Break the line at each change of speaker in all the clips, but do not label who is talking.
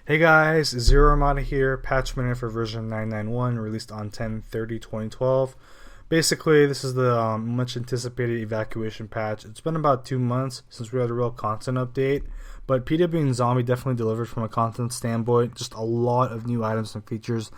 Hey guys, ZeroArmada here, patch minute for version 991, released on 10/30/2012. Basically, this is the much anticipated evacuation patch. It's been about 2 months since we had a real content update, but PW and Zombie definitely delivered from a content standpoint. Just a lot of new items and features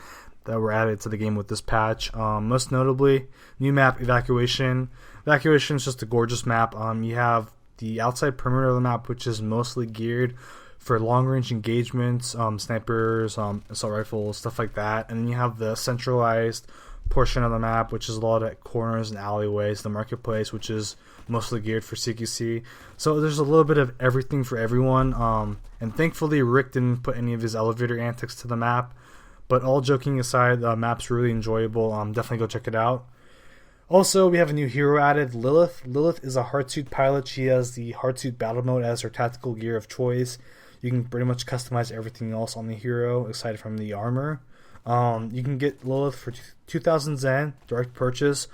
that were added to the game with this patch. Most notably, new map Evacuation. Evacuation is just a gorgeous map. You have the outside perimeter of the map, which is mostly geared for long-range engagements, snipers, assault rifles, stuff like that. And then you have the centralized portion of the map, which is a lot at corners and alleyways. The marketplace, which is mostly geared for CQC. So there's a little bit of everything for everyone. And thankfully, Rick didn't put any of his elevator antics to the map. But all joking aside, the map's really enjoyable. Definitely go check it out. Also, we have a new hero added, Lilith. Lilith is a Hardsuit pilot. She has the Hardsuit battle mode as her tactical gear of choice. You can pretty much customize everything else on the hero, aside from the armor. You can get Lilith for 2,000 Zen, direct purchase,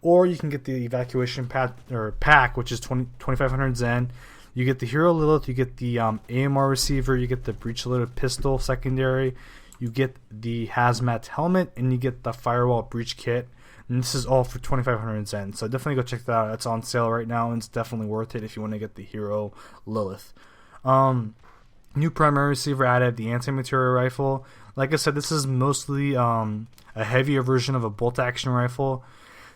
or you can get the evacuation pack, which is 2,500 Zen. You get the hero Lilith, you get the AMR receiver, you get the breech-loaded pistol secondary, you get the hazmat helmet, and you get the firewall breach kit. And this is all for 2,500 Zen. So definitely go check that out. It's on sale right now, and it's definitely worth it if you want to get the hero Lilith. New primary receiver added, the anti-material rifle. Like I said, this is mostly a heavier version of a bolt-action rifle.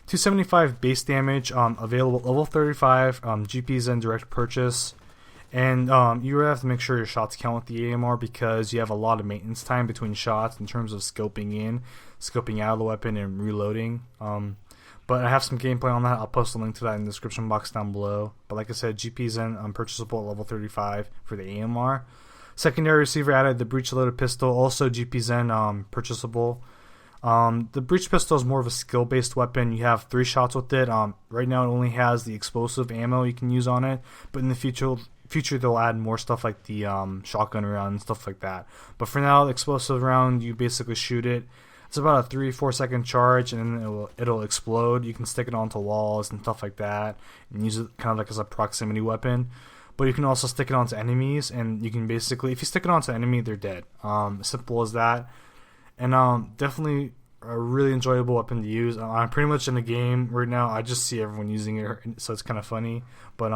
275 base damage, available at level 35, GPs and direct purchase. And you really have to make sure your shots count with the AMR because you have a lot of maintenance time between shots in terms of scoping in, scoping out of the weapon, and reloading. But I have some gameplay on that. I'll post a link to that in the description box down below. But like I said, GPs and purchasable at level 35 for the AMR. Secondary receiver added, the breech-loaded pistol, also GP Zen purchasable. The breech pistol is more of a skill-based weapon. You have 3 shots with it. Right now it only has the explosive ammo you can use on it, but in the future they'll add more stuff like the shotgun round and stuff like that. But for now, the explosive round, you basically shoot it. It's about a 3-4 second charge, and then it'll explode. You can stick it onto walls and stuff like that, and use it kind of like as a proximity weapon. But you can also stick it onto enemies, and you can basically, if you stick it onto an enemy, they're dead. Simple as that. And definitely a really enjoyable weapon to use. I'm pretty much in the game right now. I just see everyone using it, so it's kind of funny. But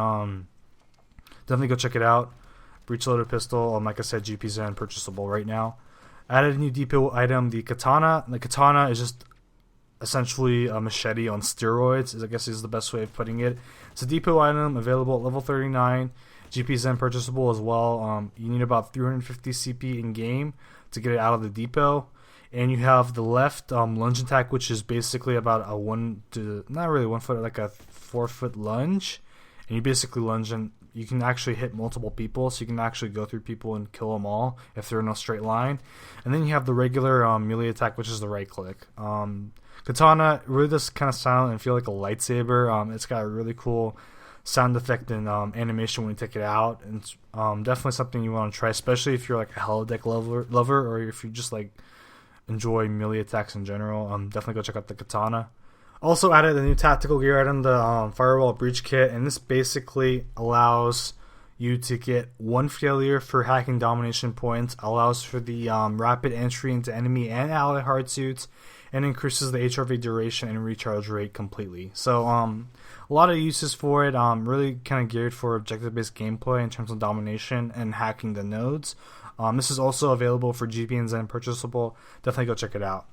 definitely go check it out. Breech-loaded pistol, like I said, GPs are purchasable right now. Added a new depot item, the katana. The katana is just essentially a machete on steroids, I guess is the best way of putting it. It's a depot item available at level 39. GP Zen purchasable as well. You need about 350 CP in game to get it out of the depot. And you have the left lunge attack, which is basically about a not really 1 foot, like a 4 foot lunge. And you basically lunge and you can actually hit multiple people, so you can actually go through people and kill them all if they're in a straight line. And then you have the regular melee attack, which is the right click. Katana really does kind of sound and feel like a lightsaber. It's got a really cool sound effect and animation when you take it out. And it's definitely something you want to try, especially if you're like a holodeck lover or if you just like enjoy melee attacks in general. Definitely go check out the katana. Also added a new tactical gear item, the firewall breach kit, and this basically allows you to get 1 failure for hacking domination points, allows for the rapid entry into enemy and ally hardsuits, and increases the HRV duration and recharge rate completely. So a lot of uses for it, really kind of geared for objective-based gameplay in terms of domination and hacking the nodes. This is also available for GP and Zen purchasable. Definitely go check it out.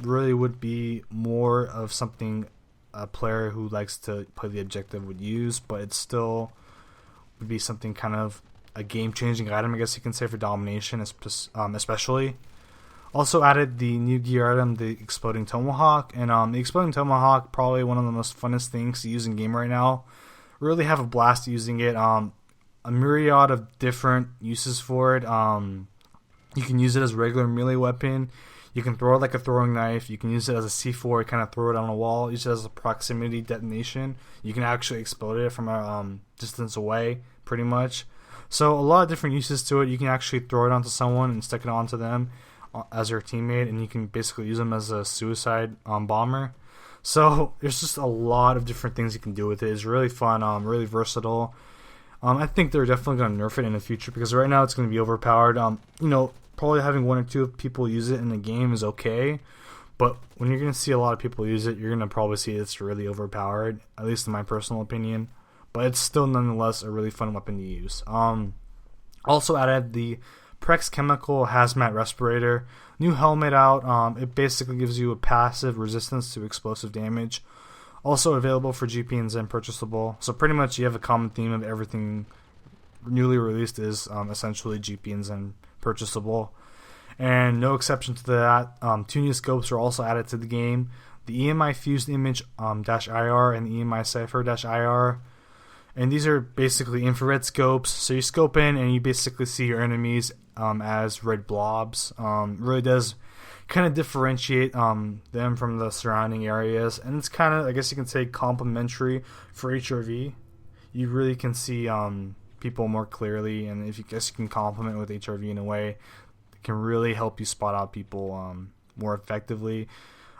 Really would be more of something a player who likes to play the objective would use, but it still would be something kind of a game-changing item, I guess you can say, for domination especially. Also added the new gear item, the Exploding Tomahawk, and the Exploding Tomahawk, probably one of the most funnest things to use in game right now. Really have a blast using it. A myriad of different uses for it. You can use it as a regular melee weapon. You can throw it like a throwing knife. You can use it as a C4, kind of throw it on a wall. Use it as a proximity detonation. You can actually explode it from a distance away, pretty much. So a lot of different uses to it. You can actually throw it onto someone and stick it onto them as your teammate, and you can basically use them as a suicide bomber. So there's just a lot of different things you can do with it. It's really fun, really versatile. I think they're definitely going to nerf it in the future because right now it's going to be overpowered. Probably having one or two people use it in the game is okay, but when you're going to see a lot of people use it, you're going to probably see it's really overpowered, at least in my personal opinion. But it's still nonetheless a really fun weapon to use. Also added the Prex Chemical Hazmat Respirator. New helmet out. It basically gives you a passive resistance to explosive damage. Also available for GP and Zen purchasable. So pretty much you have a common theme of everything newly released is essentially GP and Zen purchasable. And no exception to that, 2 new scopes are also added to the game. The EMI Fused Image -IR and the EMI Cypher -IR. And these are basically infrared scopes. So you scope in and you basically see your enemies as red blobs. Really does kind of differentiate them from the surrounding areas. And it's kind of, I guess you can say, complementary for HRV. You really can see people more clearly. And if you guess you can complement with HRV in a way, it can really help you spot out people more effectively.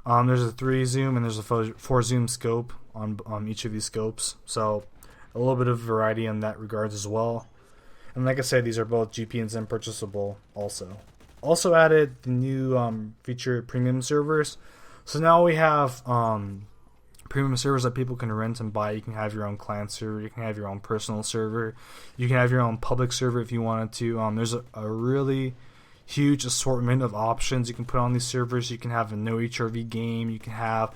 There's a 3 zoom and there's a 4 zoom scope on each of these scopes. So a little bit of variety in that regards as well. And like I said, these are both GP and Zen purchasable also. Also added the new feature premium servers. So now we have premium servers that people can rent and buy. You can have your own client server. You can have your own personal server. You can have your own public server if you wanted to. There's a really huge assortment of options you can put on these servers. You can have a no HRV game. You can have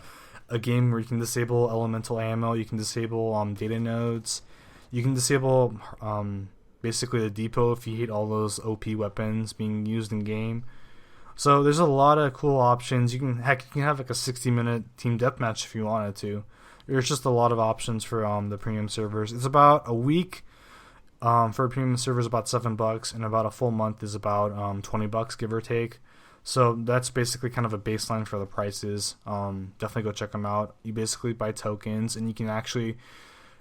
a game where you can disable elemental ammo. You can disable data nodes. You can disable basically the depot if you hate all those OP weapons being used in game. So there's a lot of cool options. You can have like a 60-minute team deathmatch if you wanted to. There's just a lot of options for the premium servers. It's about a week for a premium server is about $7, and about a full month is about $20, give or take. So that's basically kind of a baseline for the prices. Definitely go check them out. You basically buy tokens, and you can actually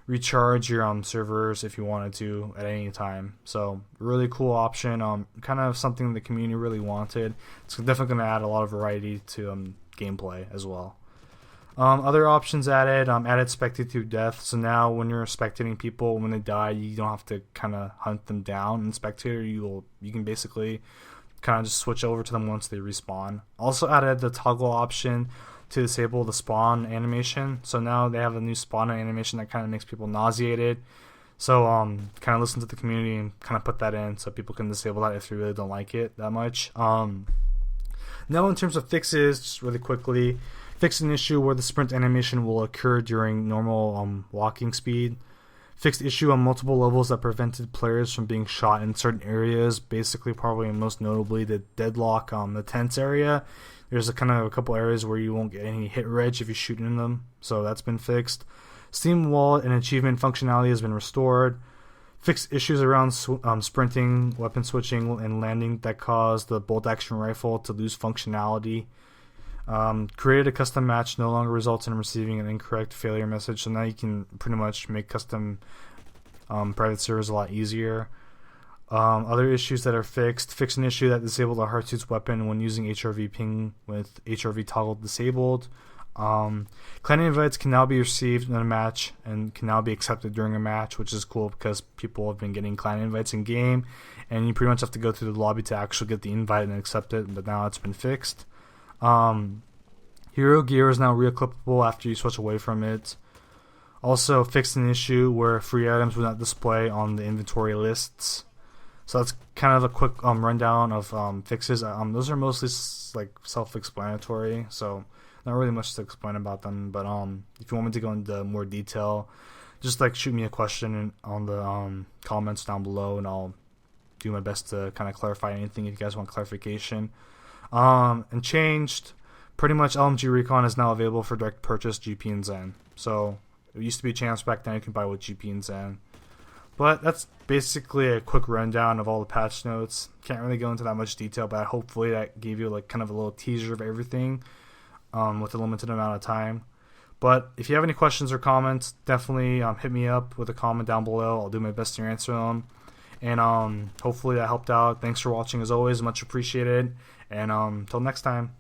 recharge your servers if you wanted to at any time. So really cool option. Kind of something the community really wanted. It's definitely going to add a lot of variety to gameplay as well. Other options added. Added spectate to death. So now when you're spectating people when they die, you don't have to kind of hunt them down. In spectator, you can basically kind of just switch over to them once they respawn. Also added the toggle option to disable the spawn animation. So now they have a new spawn animation that kind of makes people nauseated. So kind of listen to the community and kind of put that in so people can disable that if they really don't like it that much. Now in terms of fixes, just really quickly, fixed an issue where the sprint animation will occur during normal walking speed. Fixed issue on multiple levels that prevented players from being shot in certain areas, basically probably and most notably the deadlock the tents area. There's a couple areas where you won't get any hit reg if you shoot in them, so that's been fixed. Steam wallet and achievement functionality has been restored. Fixed issues around sprinting, weapon switching, and landing that caused the bolt action rifle to lose functionality. Created a custom match no longer results in receiving an incorrect failure message, so now you can pretty much make custom private servers a lot easier. Other issues that are fixed an issue that disabled a Heartsuit's weapon when using HRV ping with HRV toggle disabled. Clan invites can now be received in a match and can now be accepted during a match, which is cool because people have been getting clan invites in game and you pretty much have to go through the lobby to actually get the invite and accept it, but now it's been fixed. Hero gear is now re-equipable after you switch away from it. Also fixed an issue where free items would not display on the inventory lists. So that's kind of a quick rundown of fixes. Those are mostly like self-explanatory, so not really much to explain about them. But if you want me to go into more detail, just like shoot me a question on the comments down below, and I'll do my best to kind of clarify anything if you guys want clarification. And changed, pretty much LMG Recon is now available for direct purchase GP and Zen. So it used to be a chance back then you can buy with GP and Zen. But that's basically a quick rundown of all the patch notes. Can't really go into that much detail, but hopefully that gave you like kind of a little teaser of everything with a limited amount of time. But if you have any questions or comments, definitely hit me up with a comment down below. I'll do my best to answer them. And hopefully that helped out. Thanks for watching as always. Much appreciated. And until next time.